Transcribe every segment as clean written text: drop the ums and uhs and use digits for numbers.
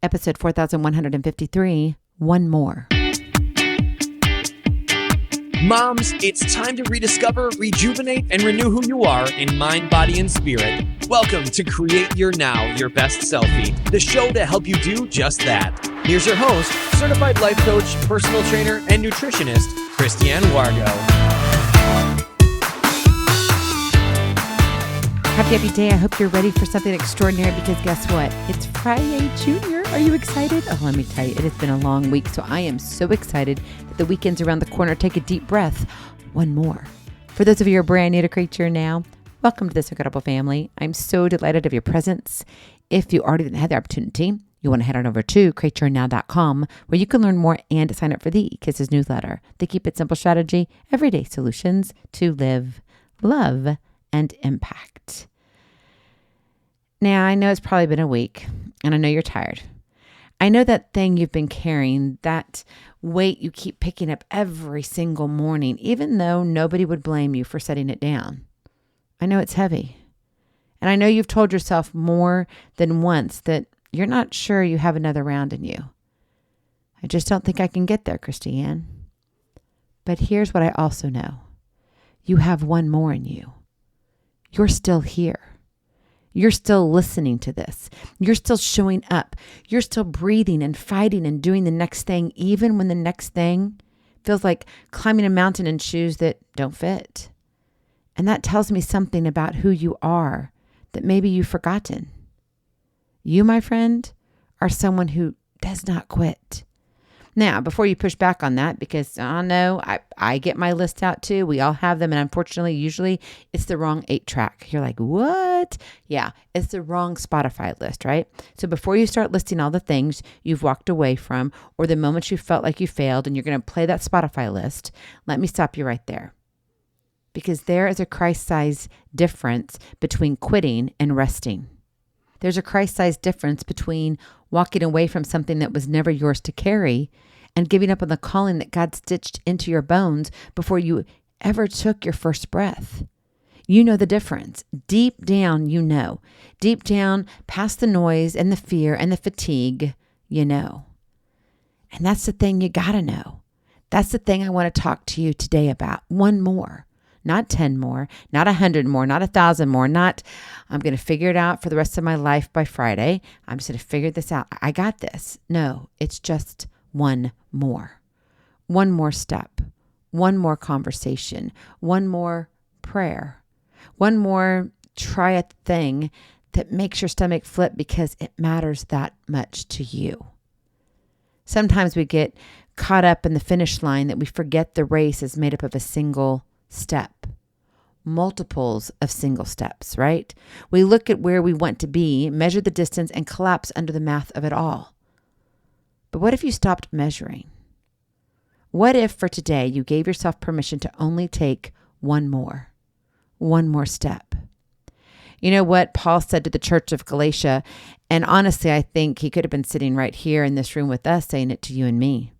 episode 4153, One More. Moms, it's time to rediscover, rejuvenate, and renew who you are in mind, body, and spirit. Welcome to Create Your Now, Your Best Selfie, the show to help you do just that. Here's your host, certified life coach, personal trainer, and nutritionist, Christiane Wargo. Happy day. I hope you're ready for something extraordinary because guess what? It's Friday, Junior. Are you excited? Oh, let me tell you, it has been a long week, so I am so excited that the weekend's around the corner. Take a deep breath. One more. For those of you who are brand new to Create Your Now, welcome to this incredible family. I'm so delighted of your presence. If you already didn't have the opportunity, you want to head on over to createyournow.com where you can learn more and sign up for the Kisses newsletter. The Keep It Simple strategy, everyday solutions to live, love, and impact. Now, I know it's probably been a week, and I know you're tired. I know that thing you've been carrying, that weight you keep picking up every single morning, even though nobody would blame you for setting it down. I know it's heavy. And I know you've told yourself more than once that you're not sure you have another round in you. I just don't think I can get there, Christiane. But here's what I also know. You have one more in you. You're still here. You're still listening to this. You're still showing up. You're still breathing and fighting and doing the next thing, even when the next thing feels like climbing a mountain in shoes that don't fit. And that tells me something about who you are that maybe you've forgotten. You, my friend, are someone who does not quit. Now, before you push back on that, because I know I get my list out too. We all have them. And unfortunately, usually it's the wrong 8-track. You're like, what? Yeah, it's the wrong Spotify list, right? So before you start listing all the things you've walked away from or the moments you felt like you failed and you're going to play that Spotify list, let me stop you right there. Because there is a Christ-sized difference between quitting and resting. There's a Christ-sized difference between walking away from something that was never yours to carry and giving up on the calling that God stitched into your bones before you ever took your first breath. You know the difference. Deep down, you know. Deep down, past the noise and the fear and the fatigue, you know. And that's the thing you gotta know. That's the thing I want to talk to you today about. One more. Not 10 more, not 100 more, not 1,000 more, not I'm going to figure it out for the rest of my life by Friday. I'm just going to figure this out. I got this. No, it's just one more. One more step. One more conversation. One more prayer. One more try a thing that makes your stomach flip because it matters that much to you. Sometimes we get caught up in the finish line that we forget the race is made up of a single step, multiples of single steps, right? We look at where we want to be, measure the distance, and collapse under the math of it all. But what if you stopped measuring? What if for today you gave yourself permission to only take one more step? You know what Paul said to the church of Galatia, and honestly, I think he could have been sitting right here in this room with us saying it to you and me.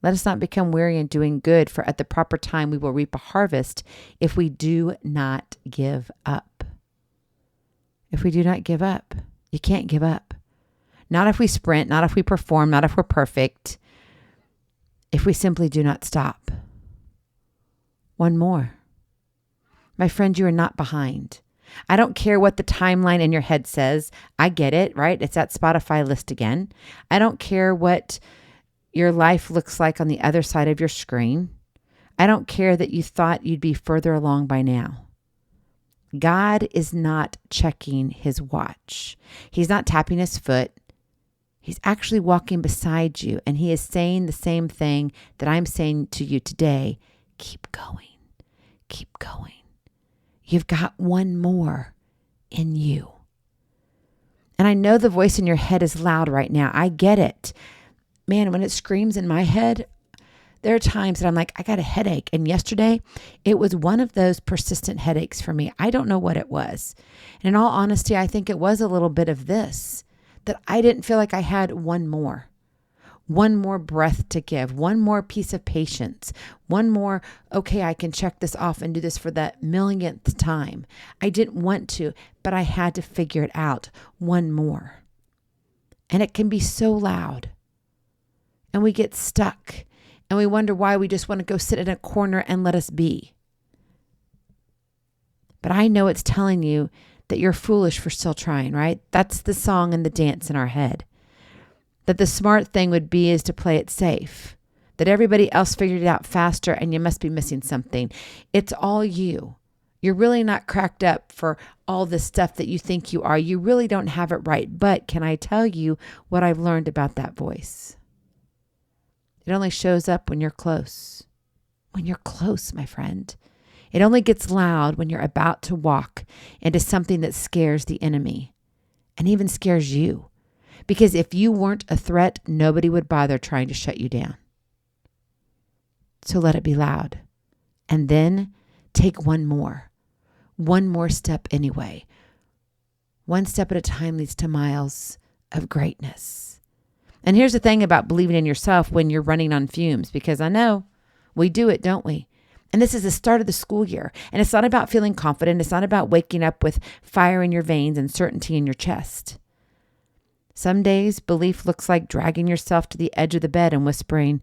Let us not become weary in doing good, for at the proper time we will reap a harvest if we do not give up. If we do not give up, you can't give up. Not if we sprint, not if we perform, not if we're perfect. If we simply do not stop. One more. My friend, you are not behind. I don't care what the timeline in your head says. I get it, right? It's that Spotify list again. I don't care what your life looks like on the other side of your screen. I don't care that you thought you'd be further along by now. God is not checking his watch. He's not tapping his foot. He's actually walking beside you, and he is saying the same thing that I'm saying to you today. Keep going. Keep going. You've got one more in you. And I know the voice in your head is loud right now. I get it. Man, when it screams in my head, there are times that I'm like, I got a headache. And yesterday, it was one of those persistent headaches for me. I don't know what it was. And in all honesty, I think it was a little bit of this, that I didn't feel like I had one more breath to give, one more piece of patience, one more, okay, I can check this off and do this for that millionth time. I didn't want to, but I had to figure it out. One more. And it can be so loud. And we get stuck. And we wonder why we just want to go sit in a corner and let us be. But I know it's telling you that you're foolish for still trying, right? That's the song and the dance in our head. That the smart thing would be is to play it safe. That everybody else figured it out faster and you must be missing something. It's all you. You're really not cracked up for all the stuff that you think you are. You really don't have it right. But can I tell you what I've learned about that voice? It only shows up when you're close. When you're close, my friend. It only gets loud when you're about to walk into something that scares the enemy and even scares you. Because if you weren't a threat, nobody would bother trying to shut you down. So let it be loud. And then take one more step anyway. One step at a time leads to miles of greatness. And here's the thing about believing in yourself when you're running on fumes, because I know we do it, don't we? And this is the start of the school year. And it's not about feeling confident. It's not about waking up with fire in your veins and certainty in your chest. Some days, belief looks like dragging yourself to the edge of the bed and whispering,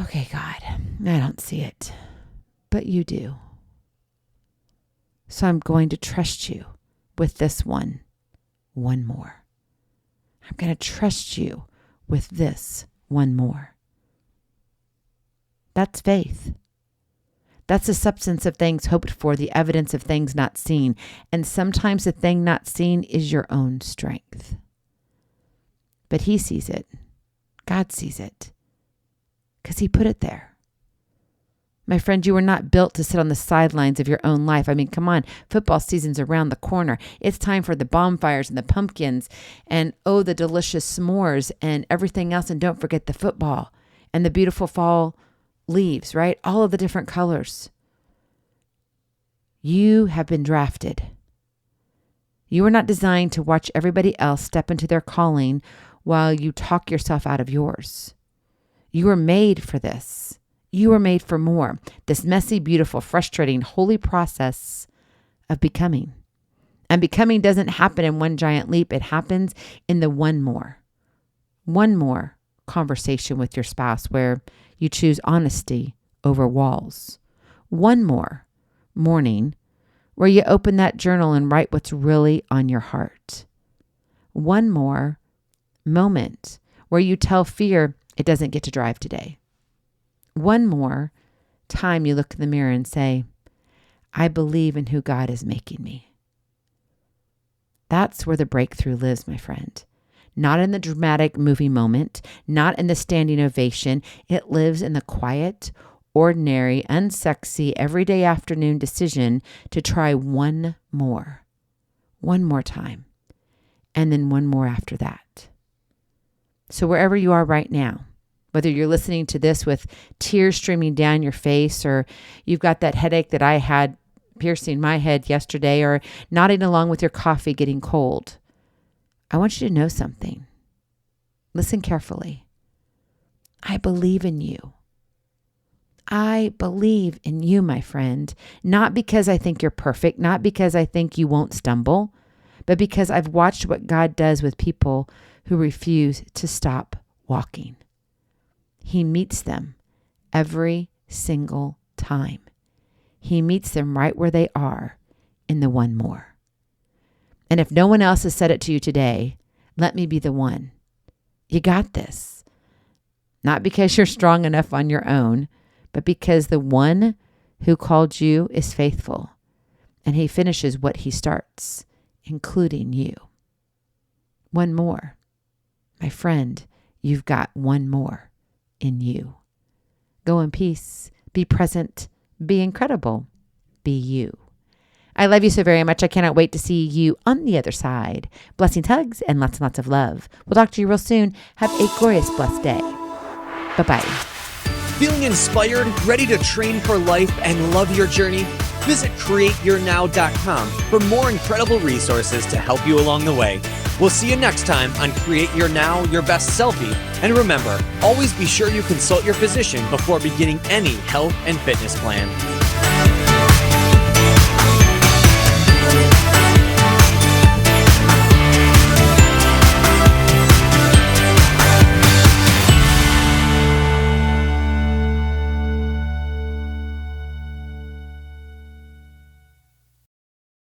okay, God, I don't see it, but you do. So I'm going to trust you with this one more. I'm going to trust you with this one more. That's faith. That's the substance of things hoped for, the evidence of things not seen. And sometimes the thing not seen is your own strength. But he sees it. God sees it. Because he put it there. My friend, you were not built to sit on the sidelines of your own life. I mean, come on, football season's around the corner. It's time for the bonfires and the pumpkins and, oh, the delicious s'mores and everything else. And don't forget the football and the beautiful fall leaves, right? All of the different colors. You have been drafted. You were not designed to watch everybody else step into their calling while you talk yourself out of yours. You were made for this. You were made for more. This messy, beautiful, frustrating, holy process of becoming. And becoming doesn't happen in one giant leap. It happens in the one more conversation with your spouse where you choose honesty over walls. One more morning where you open that journal and write what's really on your heart. One more moment where you tell fear it doesn't get to drive today. One more time you look in the mirror and say, I believe in who God is making me. That's where the breakthrough lives, my friend. Not in the dramatic movie moment, not in the standing ovation. It lives in the quiet, ordinary, unsexy, everyday afternoon decision to try one more time, and then one more after that. So wherever you are right now, whether you're listening to this with tears streaming down your face, or you've got that headache that I had piercing my head yesterday, or nodding along with your coffee getting cold, I want you to know something. Listen carefully. I believe in you. I believe in you, my friend, not because I think you're perfect, not because I think you won't stumble, but because I've watched what God does with people who refuse to stop walking. He meets them every single time. He meets them right where they are in the one more. And if no one else has said it to you today, let me be the one. You got this. Not because you're strong enough on your own, but because the one who called you is faithful, and he finishes what he starts, including you. One more. My friend, you've got one more in you. Go in peace. Be present. Be incredible. Be you. I love you so very much. I cannot wait to see you on the other side. Blessings, hugs, and lots and lots of love. We'll talk to you real soon. Have a glorious, blessed day. Bye-bye. Feeling inspired, ready to train for life and love your journey? Visit createyournow.com for more incredible resources to help you along the way. We'll see you next time on Create Your Now, Your Best Selfie. And remember, always be sure you consult your physician before beginning any health and fitness plan.